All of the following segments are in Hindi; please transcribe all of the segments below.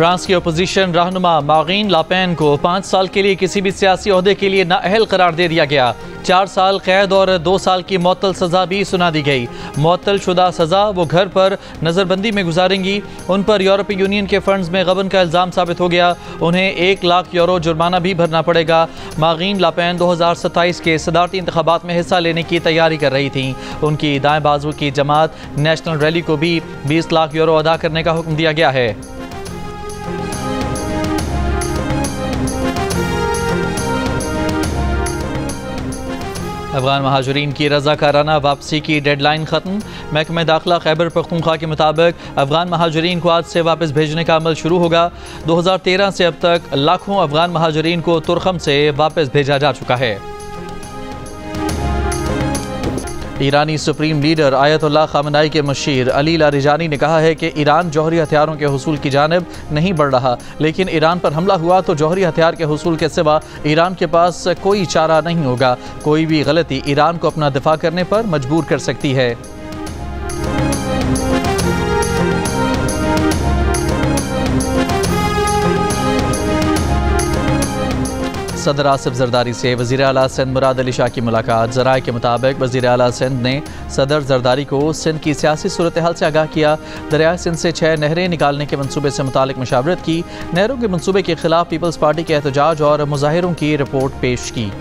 फ्रांस की अपोजिशन रहनुमा मारीन ले पेन को 5 साल के लिए किसी भी सियासी ओहदे के लिए नाअहल करार दे दिया गया। 4 साल कैद और 2 साल की मुअत्तल सज़ा भी सुना दी गई। मुअत्तल शुदा सज़ा वो घर पर नज़रबंदी में गुजारेंगी। उन पर यूरोपीय यूनियन के फंड्स में गबन का इल्ज़ाम साबित हो गया। उन्हें 1 लाख यूरो जुर्माना भी भरना पड़ेगा। मारीन ले पेन 2027 के सदारती इंतखाबात में हिस्सा लेने की तैयारी कर रही थी। उनकी दाएं बाजू की जमात नेशनल रैली को भी 20 लाख यूरो अदा करने का हुक्म दिया गया है। अफगान महाजरीन की रज़ाकाराना वापसी की डेडलाइन ख़त्म। महकमा दाखिला खैबर पख्तूनख्वा के मुताबिक अफगान महाजरीन को आज से वापस भेजने का अमल शुरू होगा। 2013 से अब तक लाखों अफगान महाजरीन को तुर्खम से वापस भेजा जा चुका है। ईरानी सुप्रीम लीडर आयतुल्लाह खामेनी के मुशीर अली लारिजानी ने कहा है कि ईरान जौहरी हथियारों के हुसूल की जानिब नहीं बढ़ रहा, लेकिन ईरान पर हमला हुआ तो जौहरी हथियार के हुसूल के सिवा ईरान के पास कोई चारा नहीं होगा। कोई भी गलती ईरान को अपना दिफा करने पर मजबूर कर सकती है। सदर आसिफ जरदारी से वज़ीर आला सिंध मुराद अली शाह की मुलाकात। ज़राए के मुताबिक वज़ीर आला सिंध ने सदर जरदारी को सिंध की सियासी सूरत हाल से आगाह किया। दरियाए सिंध से 6 नहरें निकालने के मनसूबे से मुतालिक मशावरत की। नहरों के मनसूबे के खिलाफ पीपल्स पार्टी के एहतजाज और मुजाहिरों की रिपोर्ट पेश की।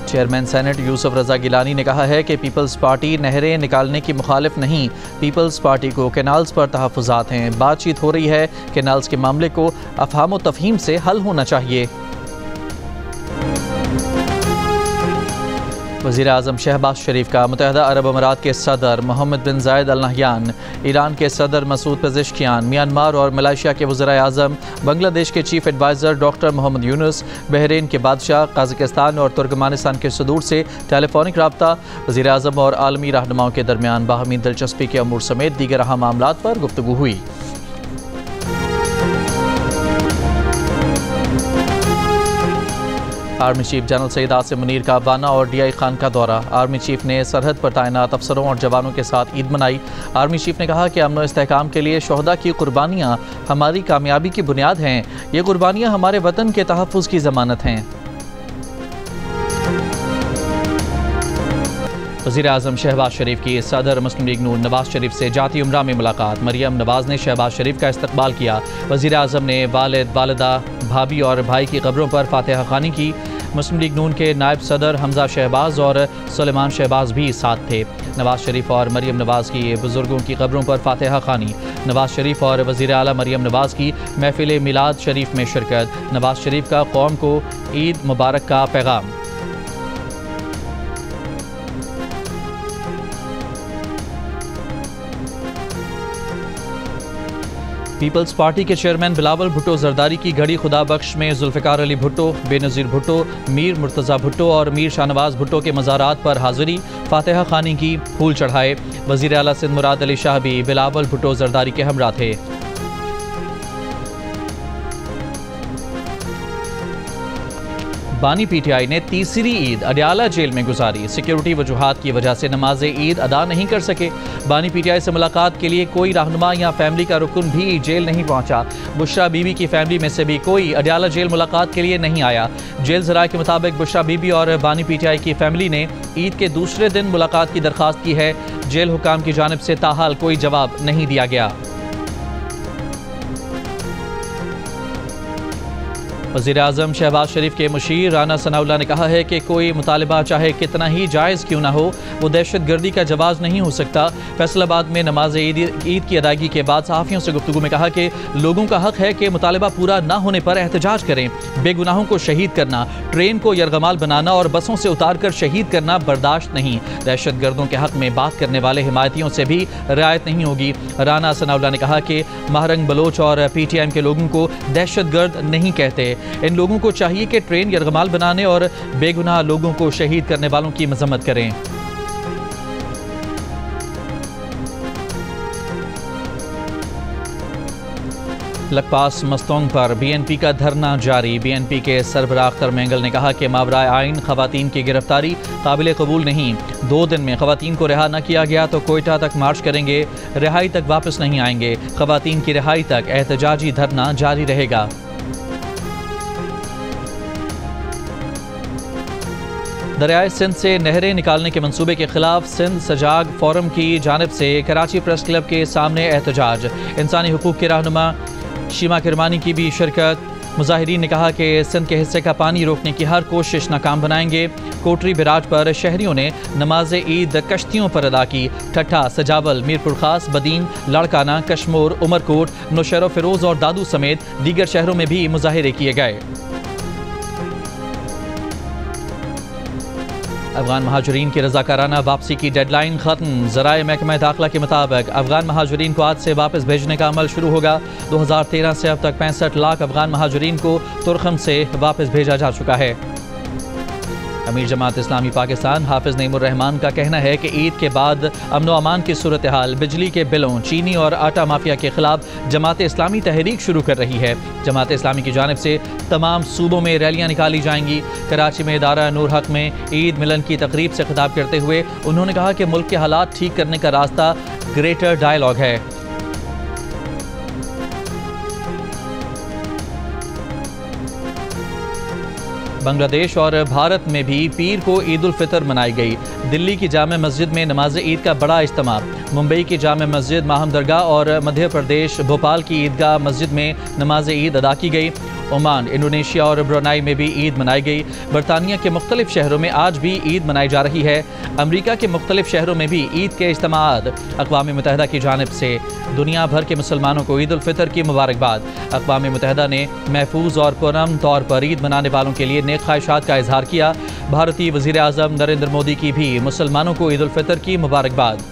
चेयरमैन सेनेट यूसुफ रजा गिलानी ने कहा है कि पीपल्स पार्टी नहरें निकालने की मुखालिफ नहीं। पीपल्स पार्टी को कैनाल्स पर तहफ़्फ़ुज़ात हैं। बातचीत हो रही है। कैनाल्स के मामले को अफ़हाम व तफ़हीम से हल होना चाहिए। वज़ीर आज़म शहबाज शरीफ का मुत्तहिदा अरब अमारात के सदर Mohammed bin Zayed Al Nahyan, Iran के सदर मसूद पेज़ेश्कियान, म्यांमार और मलेशिया के वज़ीर आज़म, बांग्लादेश के chief adviser doctor Muhammad Yunus, Bahrain के बादशाह, कज़ाकिस्तान और तुर्कमानिस्तान के सदूर से टेलीफोनिक रब्ता। वज़ीर आज़म और आलमी रहनुमाओं के दरमियान बाहमी दिलचस्पी के अमूर समेत दीगर अहम मामलात पर गुफ्तगू हुई। Army chief general Syed Asim Munir का वाना और DI खान का दौरा। आर्मी चीफ ने सरहद पर तैनात अफसरों और जवानों के साथ ईद मनाई। आर्मी चीफ ने कहा कि अमन व इस्तेहकाम के लिए शोहदा की कुर्बानियाँ हमारी कामयाबी की बुनियाद हैं। ये कुर्बानियाँ हमारे वतन के तहफ़्फ़ुज़ की ज़मानत हैं। वज़ीर आज़म शहबाज शरीफ की सदर मुस्लिम लीग नून नवाज शरीफ से जाती उम्रा में मुलाकात। मरियम नवाज ने शहबाज शरीफ का इस्तकबाल किया। वज़ीर आज़म ने वालिद, वालिदा, भाभी और भाई की कब्रों पर फातिहा ख़ानी की। मुस्लिम लीग नून के नायब सदर हमजा शहबाज और सुलेमान शहबाज भी साथ थे। नवाज शरीफ और मरियम नवाज की बुजुर्गों की कब्रों पर फातिहा ख़ानी। नवाज शरीफ और वज़ीर आला मरियम नवाज की महफिल मिलाद शरीफ में शिरकत। नवाज शरीफ का कौम को ईद मुबारक का पैगाम। पीपल्स पार्टी के चेयरमैन बिलावल भुट्टो जरदारी की घड़ी खुदा बख्श में जुल्फ़िकार अली भुट्टो, बेनज़ीर भुट्टो, मीर मुर्तज़ा भुट्टो और मीर शाहनवाज भुट्टो के मज़ारात पर हाज़िरी, फातिहा ख़ानी की, फूल चढ़ाए। वज़ीर आला सिंध मुराद अली शाह भी बिलावल भुट्टो जरदारी के हमरा थे। बानी PTI ने तीसरी ईद अडयाला जेल में गुजारी। सिक्योरिटी वजूहात की वजह से नमाज ईद अदा नहीं कर सके। बानी PTI से मुलाकात के लिए कोई रहनुमा या फैमिली का रुकन भी जेल नहीं पहुंचा। बुशरा बीबी की फैमिली में से भी कोई अडयाला जेल मुलाकात के लिए नहीं आया। जेल ज़राए के मुताबिक बुशरा बीबी और बानी PTI की फैमिली ने ईद के दूसरे दिन मुलाकात की दरख्वास्त की है। जेल हुकाम की जानिब से ताहाल कोई जवाब नहीं दिया गया। वज़ीर आज़म शहबाज शरीफ के मुशीर राना सनाउल्लाह ने कहा है कि कोई मुतालिबा चाहे कितना ही जायज़ क्यों ना हो, वो दहशत गर्दी का जवाज़ नहीं हो सकता। फैसलाबाद में नमाज ईद की अदायगी के बाद सहाफ़ियों से गुफ्तगू में कहा कि लोगों का हक़ है कि मुतालिबा पूरा ना होने पर एहतजाज करें। बेगुनाहों को शहीद करना, ट्रेन को यरगमाल बनाना और बसों से उतार कर शहीद करना बर्दाश्त नहीं। दहशत गर्दों के हक़ में बात करने वाले हिमायतियों से भी रियायत नहीं होगी। राना सनाउल्लाह ने कहा कि महरंग बलोच और PTM के लोगों को दहशत गर्द नहीं कहते। इन लोगों को चाहिए कि ट्रेन यरगमाल बनाने और बेगुनाह लोगों को शहीद करने वालों की मजम्मत करें। लकपास मस्तोंग पर BNP का धरना जारी। BNP के सरबराह अख्तर मेंगल ने कहा कि मावराए आइन खवातीन की गिरफ्तारी काबिल कबूल नहीं। 2 दिन में खवातीन को रिहा न किया गया तो कोयटा तक मार्च करेंगे, रिहाई तक वापस नहीं आएंगे। खवातीन की रिहाई तक एहतजाजी धरना जारी रहेगा। दरियाए सिंध से नहरें निकालने के मंसूबे के खिलाफ सिंध सजाग फोरम की जानिब से कराची प्रेस क्लब के सामने एहतजाज। इंसानी हुकूक के रहनुमा शीमा किरमानी की भी शिरकत। मुजाहिरीन ने कहा कि सिंध के हिस्से का पानी रोकने की हर कोशिश नाकाम बनाएंगे। कोटरी बिराज पर शहरियों ने नमाज ईद कश्तियों पर अदा की। ठट्ठा, सजावल, मीरपुर खास, बदीन, लाड़काना, कश्मोर, उमरकोट, नौशहरा फिरोज और दादू समेत दीगर शहरों में भी मुजाहिरे किए गए। अफगान महाजरीन की रजाकाराना वापसी की डेडलाइन खत्म। ज़राए महकमा दाखिला के मुताबिक अफगान महाजरीन को आज से वापस भेजने का अमल शुरू होगा। 2013 से अब तक 65 लाख अफगान महाजरीन को तुर्खम से वापस भेजा जा चुका है। अमीर जमात इस्लामी पाकिस्तान हाफिज नईमुर रहमान का कहना है कि ईद के बाद अमन व अमान की सूरत हाल बिजली के बिलों, चीनी और आटा माफिया के खिलाफ जमात इस्लामी तहरीक शुरू कर रही है। जमात इस्लामी की जानिब से तमाम सूबों में रैलियां निकाली जाएंगी। कराची में इदारा नूर हक में ईद मिलन की तकरीब से खिताब करते हुए उन्होंने कहा कि मुल्क के हालात ठीक करने का रास्ता ग्रेटर डायलॉग है। बांग्लादेश और भारत में भी पीर को ईद उल फितर मनाई गई। दिल्ली की जामे मस्जिद में नमाज ईद का बड़ा इज्तिमा। मुंबई की जामे मस्जिद माहम दरगाह और मध्य प्रदेश भोपाल की ईदगाह मस्जिद में नमाज ईद अदा की गई। ओमान, इंडोनेशिया और ब्रुनाई में भी ईद मनाई गई। बरतानिया के मुख्तलिफ शहरों में आज भी ईद मनाई जा रही है। अमरीका के मुख्तलिफ शहरों में भी ईद के इज्तिमात। अक़वाम मुत्तहिदा की जानिब से दुनिया भर के मुसलमानों को ईद उल फितर की मुबारकबाद। अक़वाम मुत्तहिदा ने महफूज और पुरअमन तौर पर ईद मनाने वालों के लिए नेक ख्वाहिशात का इजहार किया। भारतीय वज़ीर आज़म नरेंद्र मोदी की भी मुसलमानों को ईद उल फितर की मुबारकबाद।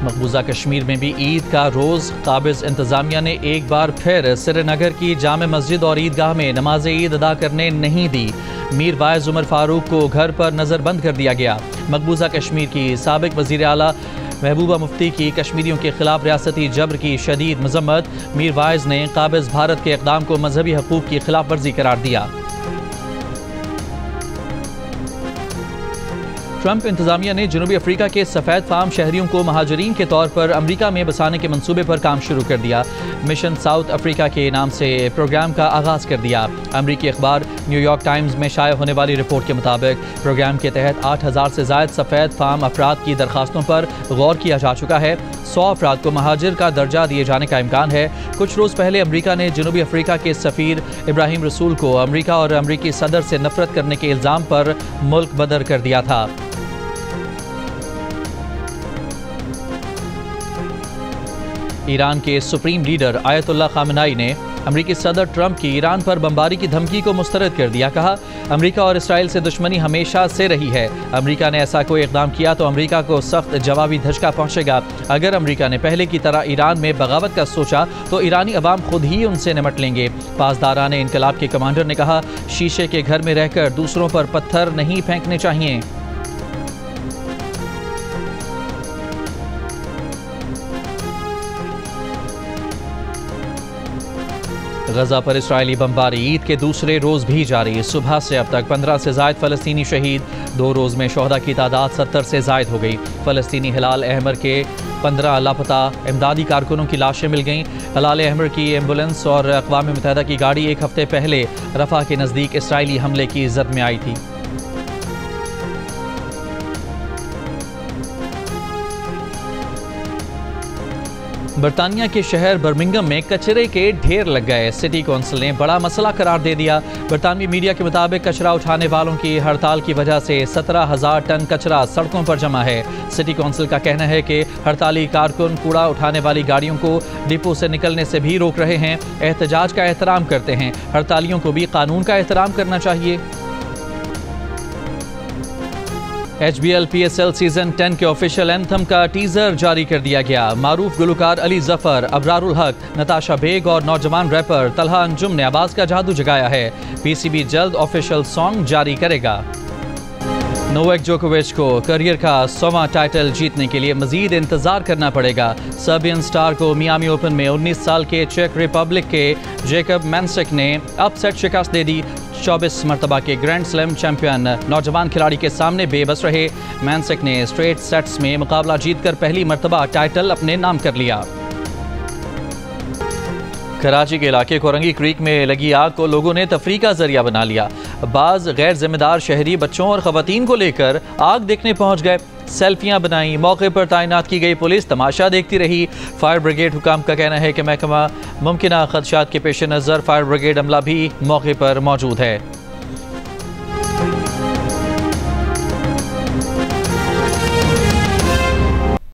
मकबूजा कश्मीर में भी ईद का रोज़ काबिज इंतज़ामिया ने एक बार फिर श्रीनगर की जामे मस्जिद और ईदगाह में नमाज ईद अदा करने नहीं दी। मीर वाइज उमर फारूक को घर पर नज़रबंद कर दिया गया। मकबूजा कश्मीर की साबिक वज़ीर आला महबूबा मुफ्ती की कश्मीरियों के खिलाफ रियासती जबर की शदीद मजम्मत। मीर वाइज ने काबिज भारत के इक़दाम को मजहबी हकूक़ की खिलाफ वर्जी करार दिया। ट्रंप इंतजामिया ने जनूबी अफ्रीका के सफ़ेद फार्म शहरियों को महाजरीन के तौर पर अमरीका में बसाने के मंसूबे पर काम शुरू कर दिया। मिशन साउथ अफ्रीका के नाम से प्रोग्राम का आगाज़ कर दिया। अमरीकी अखबार न्यूयॉर्क टाइम्स में शाया होने वाली रिपोर्ट के मुताबिक प्रोग्राम के तहत 8000 से ज़ायद सफ़ेद फार्म अफराद की दरखास्तों पर गौर किया जा चुका है। 100 अफराद को महाजिर का दर्जा दिए जाने का इम्कान है। कुछ रोज़ पहले अमरीका ने जनूबी अफ्रीका के सफ़ीर इब्राहिम रसूल को अमरीका और अमरीकी सदर से नफरत करने के इल्ज़ाम पर मुल्क बदर कर दिया था। ईरान के सुप्रीम लीडर आयतुल्लाह खामेनी ने अमरीकी सदर ट्रंप की ईरान पर बमबारी की धमकी को मुस्तरद कर दिया। कहा, अमरीका और इसराइल से दुश्मनी हमेशा से रही है। अमरीका ने ऐसा कोई इक़दाम किया तो अमरीका को सख्त जवाबी धचका पहुंचेगा। अगर अमरीका ने पहले की तरह ईरान में बगावत का सोचा तो ईरानी अवाम खुद ही उनसे निमट लेंगे। पासदारान इनकलाब के कमांडर ने कहा, शीशे के घर में रहकर दूसरों पर पत्थर नहीं फेंकने चाहिए। गजा पर इसराइली बमबारी ईद के दूसरे रोज़ भी जारी। सुबह से अब तक 15 से ज़ायद फ़लस्तीनी शहीद। 2 रोज़ में शोहदा की तादाद 70 से ज़ायद हो गई। फ़लस्तीनी हिलाल अहमर के 15 लापता इमदादी कारकुनों की लाशें मिल गईं। हिलाल अहमर की एम्बुलेंस और अक़वाम मुत्तहिदा की गाड़ी एक हफ्ते पहले रफ़ा के नज़दीक इसराइली हमले की ज़द में आई थी। बरतानिया के शहर बर्मिंघम में कचरे के ढेर लग गए। सिटी कौंसिल ने बड़ा मसला करार दे दिया। बरतानवी मीडिया के मुताबिक कचरा उठाने वालों की हड़ताल की वजह से 17,000 टन कचरा सड़कों पर जमा है। सिटी कौंसिल का कहना है कि हड़ताली कारकुन कूड़ा उठाने वाली गाड़ियों को डिपो से निकलने से भी रोक रहे हैं। एहतजाज का एहतराम करते हैं। हड़तालियों को भी कानून का एहतराम करना चाहिए। HBL PSL सीजन 10 के ऑफिशियल एंथम का टीजर जारी कर दिया गया। मारूफ गुलकार अली जफर, अबरारुल हक, नताशा बेग और नौजवान रैपर तलहा अंजुम ने आवाज का जादू जगाया है। PCB जल्द ऑफिशियल सॉन्ग जारी करेगा। नोवाक जोकोविच को करियर का 100वां टाइटल जीतने के लिए मजीद इंतजार करना पड़ेगा। सर्बियन स्टार को मियामी ओपन में 19 साल के चेक रिपब्लिक के जेकब मैंसेक ने अपसेट शिकस्त दे दी। 24 मरतबा के ग्रैंड स्लैम चैंपियन नौजवान खिलाड़ी के सामने बेबस रहे। मैंसेक ने स्ट्रेट सेट्स में मुकाबला जीतकर पहली मरतबा टाइटल अपने नाम कर लिया। कराची के इलाके कोरंगी क्रीक में लगी आग को लोगों ने तफरीह का जरिया बना लिया। बाज गैर जिम्मेदार शहरी बच्चों और खवातीन को लेकर आग देखने पहुंच गए। सेल्फियां बनाई। मौके पर तैनात की गई पुलिस तमाशा देखती रही। फायर ब्रिगेड हुकाम का कहना है कि महकमा मुमकिन खदशात के पेश नज़र फायर ब्रिगेड अमला भी मौके पर मौजूद है।